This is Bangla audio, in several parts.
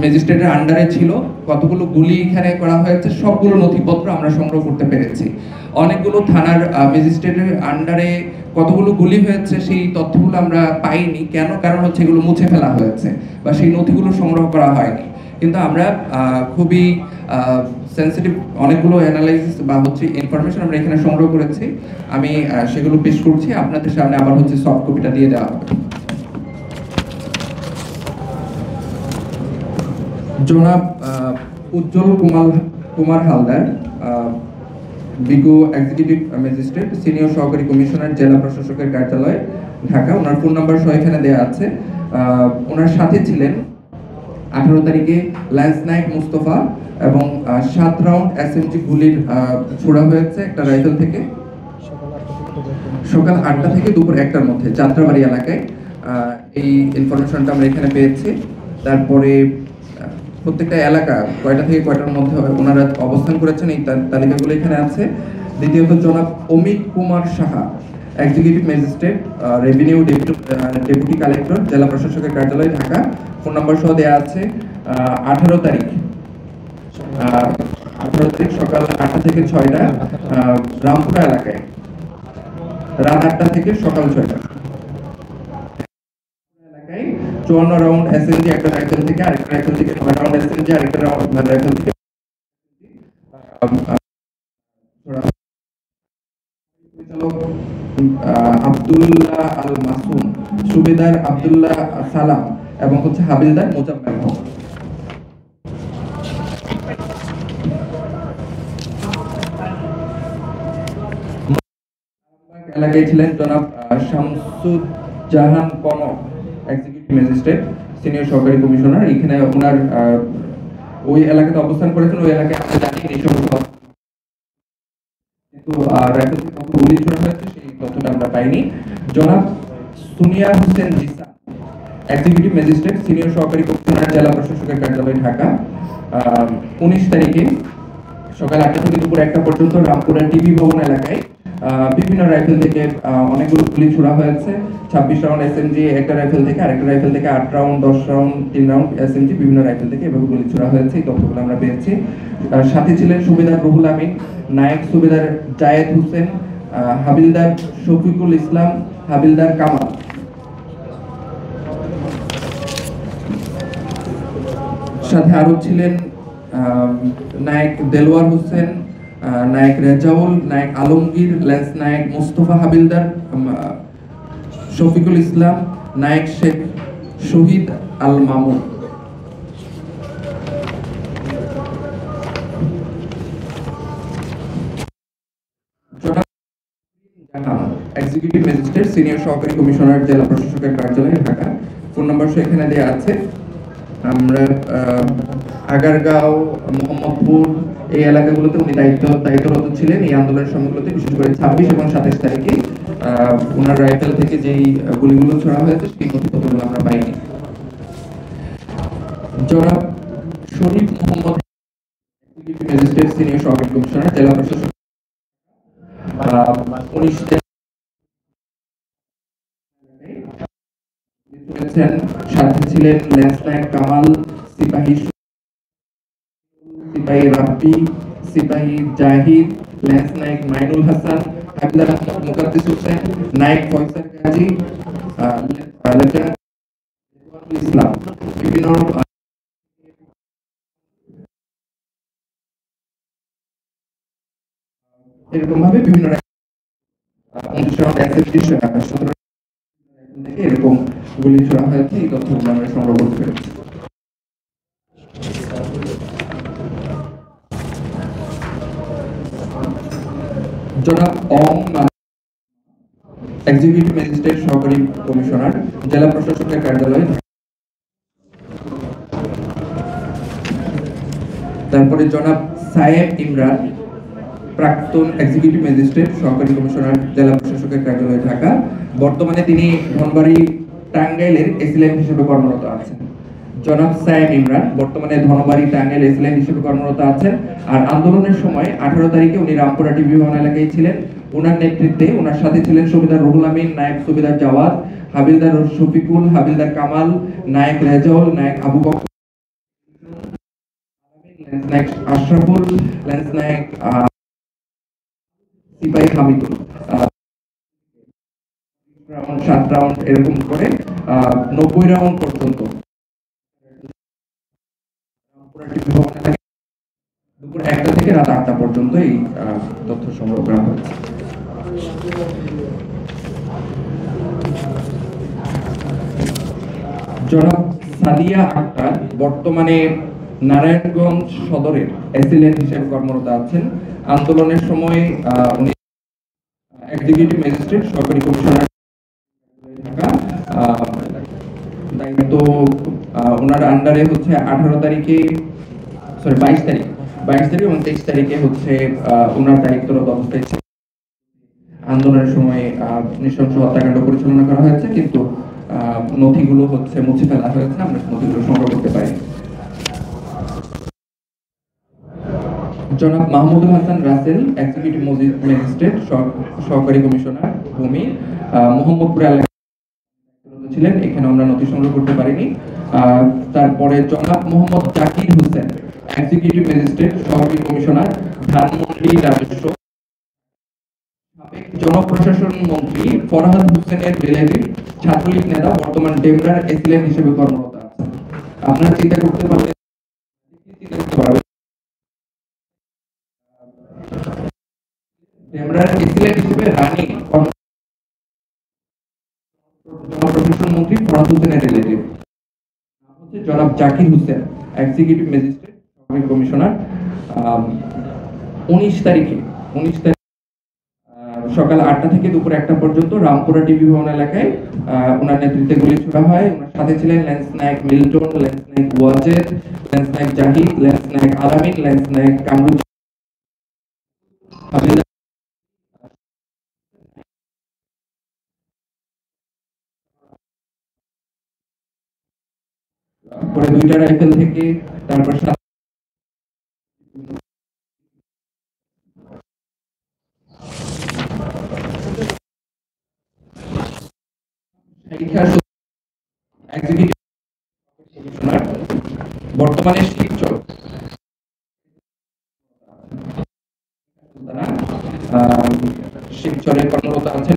ম্যাজিস্ট্রেটের আন্ডারে ছিল, কতগুলো গুলি এখানে করা হয়েছে, সবগুলো নথিপত্র আমরা সংগ্রহ করতে পেরেছি। অনেকগুলো থানার ম্যাজিস্ট্রেটের আন্ডারে কতগুলো গুলি হয়েছে সেই তথ্যগুলো আমরা পাইনি। কেন? কারণ হচ্ছে এগুলো মুছে ফেলা হয়েছে বা সেই নথিগুলো সংগ্রহ করা হয়নি। কিন্তু আমরা খুবই সেন্সিটিভ অনেকগুলো অ্যানালাইসিস বা হচ্ছে ইনফরমেশন আমরা এখানে সংগ্রহ করেছি। আমি সেগুলো পেশ করছি আপনাদের সামনে, আবার হচ্ছে সফট কপিটা দিয়ে দেওয়া হবে। জনাব উজ্জ্বল কুমার হালদার, বিগো এক্সিকিউটিভ ম্যাজিস্ট্রেট, সিনিয়র সহকারী কমিশনার, জেলা প্রশাসকের কার্যালয়, ঢাকা। ওনার ফোন নাম্বার সহ এখানে দেওয়া আছে। ওনার সাথে ছিলেন 18 তারিখে ল্যান্স নাইক মুস্তফা এবং 7 রাউন্ড এসএমজি গুলির ছোড়া হয়েছে একটা রাইফেল থেকে সকাল 8টা থেকে দুপুর 1টার মধ্যে যাত্রাবাড়ি এলাকায়। এই ইনফরমেশনটা আমরা এখানে পেয়েছি। তারপরে প্রত্যেকটা এলাকা কয়টা থেকে কয়টার মধ্যে ওনারা অবস্থান করেছেন এই তালিকাগুলো এখানে আছে। দ্বিতীয়ত জনাব Amit Kumar Saha, executive magistrate, revenue deputy collector, জেলা প্রশাসকের কার্যালয়, ঢাকা। ফোন নাম্বার সহ দেওয়া আছে। 18 তারিখ সকাল 8টা থেকে 6টা রামপুরা এলাকায়, রাত 8টা থেকে সকাল 6টা এলাকায় 54 রাউন্ড এসএমজি একটা রাইফেল থেকে, আরেকটা রাইফেল থেকে 9 রাউন্ড এসএমজি, আরেকটা রাইফেল থেকে আব্দুল্লাহ আল মাসুম, সুবেদার আব্দুল্লাহ সালাম এবং হচ্ছে হাবিলদার মোজাম্মেল হক। এলাকায় ছিলেন জনাব শামসুজ্জাহান কনক, এক্সিকিউটিভ ম্যাজিস্ট্রেট, সিনিয়র সহকারী কমিশনার। এখানে ওনার ওই এলাকাতে অবস্থান করেছেন। ওই এলাকায় আমরা জানি এই সমস্ত কিন্তু রাইফেল থেকে কত গুলি ছোড়া হয়েছে সেই তথ্যটা আমরা পাইনি। জনাব Sunniya Hossain Jisa, executive magistrate, senior সহকারী কমিশনার, জেলা প্রশাসকের কার্যালয়, ঢাকা। 19 তারিখে সকাল 8টা থেকে দুপুর 1টা পর্যন্ত রামপুরা টিভি ভবন এলাকায় বিভিন্ন রাইফেল থেকে অনেকগুলো গুলি ছোড়া হয়েছে। 26 রাউন্ড এসএমজি একটা রাইফেল থেকে, আরেকটা রাইফেল থেকে 8 রাউন্ড, 10 রাউন্ড, 3 রাউন্ড এসএমজি বিভিন্ন রাইফেল থেকে এভাবে গুলি ছোড়া হয়েছে। এই তথ্যগুলো আমরা পেয়েছি। সাথে ছিলেন সুবেদার রুহুল আমিন, নায়েক সুবেদার জায়েদ হোসেন, হাবিলদার শফিকুল ইসলাম, হাবিলদার কামাল। সাথে আরো ছিলেন নায়েক দেলোয়ার হোসেন, নায়েক রেজাউল, নায়েক আলমগীর, ল্যান্স নায়েক মুস্তফা, হাবিলদার শফিকুল ইসলাম, নায়েক শেখ শহীদ Al Mamun. Executive magistrate, senior সহকারী কমিশনার, জেলা প্রশাসকের কার্যালয়, ঢাকা। ফোন নাম্বার এখানে দেওয়া আছে। আমরা আগারগাঁও, মোহাম্মদপুর এই এলাকাগুলোতে উনি দায়িত্বরত ছিলেন এই আন্দোলনের সময়গুলোতে, বিশেষ করে 26 এবং 27 তারিখে ওনার রাইফেল থেকে যেই গুলিগুলো ছোড়া হয়েছে সেই নথিপত্রগুলো আমরা পাইনি। জনাব শরীফ মোহাম্মদ, এক্সিকিউটিভ ম্যাজিস্ট্রেট, সিনিয়র সহকারী কমিশনার, জেলা প্রশাসক, 19 সাথে ছিলেন ল্যান্স নায়েক কামাল, সিপাহী রাব্বি, সিপাহী জাহিদ, ল্যান্স নায়েক মাইনুল হাসান, হাবিলদার আহমদ মুকাদ্দিস হোসেন, নায়েক ফয়সাল গাজী, লেফটেন্যান্ট ইসলাম। বিভিন্ন এরকম ভাবে বিভিন্ন এরকম গুলি ছোড়া হয়েছে। এই তথ্যগুলো আমরা সংগ্রহ করতে পেরেছি। জনাব এক্সিকিউটিভ ম্যাজিস্ট্রেট, সহকারী কমিশনার, জেলা প্রশাসকের কার্যালয়। তারপরে জনাব সায়েব ইমরান, প্রাক্তন এক্সিকিউটিভ ম্যাজিস্ট্রেট, সহকারী কমিশনার, জেলা প্রশাসকের কার্যালয়, ঢাকা। বর্তমানে তিনি ধনবাড়ি টাঙ্গাইলের এসিলেন্ট হিসেবে কর্মরত আছেন। জনাব সায়েব ইমরান বর্তমানে ধনবাড়ি টাঙ্গাইল এসিলেন্ট হিসেবে কর্মরত আছেন। আর আন্দোলনের সময় 18 তারিখে উনি রামপুরা টিভি ভবন এলাকায় ছিলেন। ওনার নেতৃত্বে ওনার সাথে ছিলেন সুবেদার রুহুল আমিন, নায়েক সুবেদার জাওয়াদ, হাবিলদার শফিকুল, হাবিলদার কামাল, নায়েক রেজাউল, নায়েক আবু বকর, লেন্স নায়ক আশরাফুল, লেন্স নায়ক সিপাহি হামিদুল, 7 রাউন্ড এরকম করে 90 রাউন্ড পর্যন্ত দুপুর 1টা থেকে রাত 8টা পর্যন্ত এই তথ্য সংগ্রহ করা হয়েছে। জনাব সাদিয়া আক্তার বর্তমানে নারায়ণগঞ্জ সদরের অ্যাসিলেন্ট হিসেবে কর্মরত আছেন। আন্দোলনের সময় উনি এক্সিকিউটিভ ম্যাজিস্ট্রেট সহকারী কমিশনার ঢাকা দায়িত্ব ওনার আন্ডারে হচ্ছে 22 তারিখ এবং 23 তারিখে হচ্ছে ওনার দায়িত্বরত অবস্থায় ছিল। আন্দোলনের সময় নৃশংস হত্যাকাণ্ড পরিচালনা করা হয়েছে, কিন্তু নথিগুলো হচ্ছে মুছে ফেলা হয়েছে, আমরা নথিগুলো সংগ্রহ করতে পারি। জনাব মাহমুদুল হাসান রাসেল, এক্সিকিউটিভ ম্যাজিস্ট্রেট সহকারী কমিশনার ভূমি, মোহাম্মদপুর এলাকায় ছিলেন, এখানে আমরা নথি সংগ্রহ করতে পারিনি। তারপরে জনাব মোহাম্মদ জাকির হোসেন, এক্সিকিউটিভ ম্যাজিস্ট্রেট সহকারী কমিশনার ধানমন্ডি রাজস্ব। সাবেক জনপ্রশাসন মন্ত্রী ফরহাদ হোসেনের রিলেটিভ, ছাত্রলীগ নেতা, বর্তমান ডেমরার এসিলেন্ট হিসেবে কর্মরত আছেন। আপনারা চিন্তা করতে পারবেন ডেমরার এসিলেন্ট হিসেবে রানী জনপ্রশাসন মন্ত্রী ফরহাদ হোসেনের রিলেটিভ হচ্ছে জনাব জাকির হোসেন, এক্সিকিউটিভ ম্যাজিস্ট্রেট সহকারী কমিশনার। 19 তারিখে সকাল 8টা থেকে দুপুর 1টা পর্যন্ত রামপুরা টিভি ভবন এলাকায় ওনার নেতৃত্বে গুলি ছোড়া হয়। ওনার সাথে ছিলেন লেন্স নায়ক মিল্টন, লেন্স নায়ক ওয়াজেদ, লেন্স নায়ক জাহিদ, লেন্স নায়ক আলামিন, লেন্স নায়ক কামরুজ। পরে 2টা রাইফেল থেকে তারপর এক্সিকিউটিভ কমিশনার বর্তমানে শিবচর শিবচরে কর্মরত আছেন।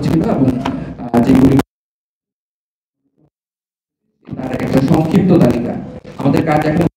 ছিল এবং যেগুলি তার একটা সংক্ষিপ্ত তালিকা। আমাদের কাজ এখন